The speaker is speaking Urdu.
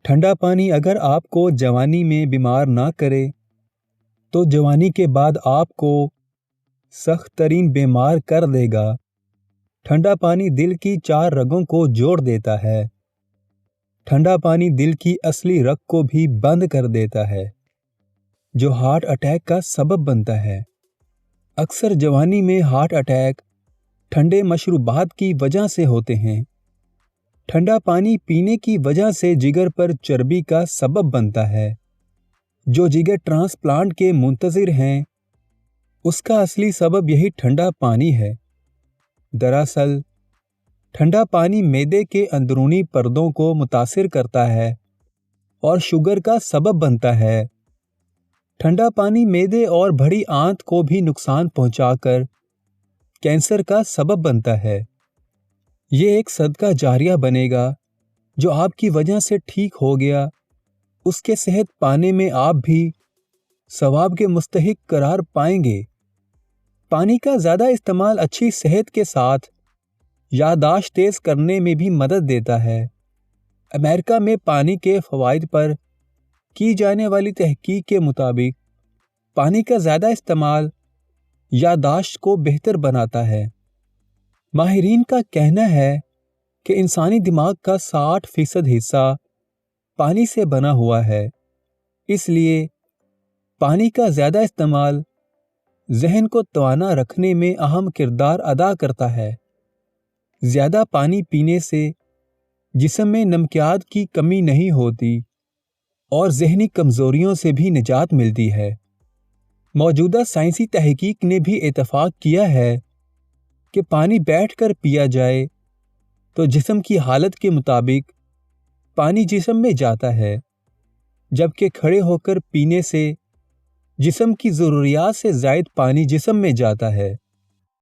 ٹھنڈا پانی اگر آپ کو جوانی میں بیمار نہ کرے تو جوانی کے بعد آپ کو سخت ترین بیمار کر دے گا۔ ٹھنڈا پانی دل کی 4 رگوں کو جوڑ دیتا ہے۔ ٹھنڈا پانی دل کی اصلی رگ کو بھی بند کر دیتا ہے جو ہارٹ اٹیک کا سبب بنتا ہے۔ اکثر جوانی میں ہارٹ اٹیک ٹھنڈے مشروبات کی وجہ سے ہوتے ہیں۔ ٹھنڈا پانی پینے کی وجہ سے جگر پر چربی کا سبب بنتا ہے۔ جو جگر ٹرانسپلانٹ کے منتظر ہیں اس کا اصلی سبب یہی ٹھنڈا پانی ہے۔ دراصل ٹھنڈا پانی معدے کے اندرونی پردوں کو متاثر کرتا ہے اور شوگر کا سبب بنتا ہے۔ ٹھنڈا پانی معدے اور بڑی آنت کو بھی نقصان پہنچا کر کینسر کا سبب بنتا ہے۔ یہ ایک صدقہ جاریہ بنے گا جو آپ کی وجہ سے ٹھیک ہو گیا، اس کے صحت پانے میں آپ بھی ثواب کے مستحق قرار پائیں گے۔ پانی کا زیادہ استعمال اچھی صحت کے ساتھ یادداشت تیز کرنے میں بھی مدد دیتا ہے۔ امریکہ میں پانی کے فوائد پر کی جانے والی تحقیق کے مطابق پانی کا زیادہ استعمال یادداشت کو بہتر بناتا ہے۔ ماہرین کا کہنا ہے کہ انسانی دماغ کا 60% حصہ پانی سے بنا ہوا ہے، اس لیے پانی کا زیادہ استعمال ذہن کو توانا رکھنے میں اہم کردار ادا کرتا ہے۔ زیادہ پانی پینے سے جسم میں نمکیات کی کمی نہیں ہوتی اور ذہنی کمزوریوں سے بھی نجات ملتی ہے۔ موجودہ سائنسی تحقیق نے بھی اتفاق کیا ہے کہ پانی بیٹھ کر پیا جائے تو جسم کی حالت کے مطابق پانی جسم میں جاتا ہے، جبکہ کھڑے ہو کر پینے سے جسم کی ضروریات سے زائد پانی جسم میں جاتا ہے۔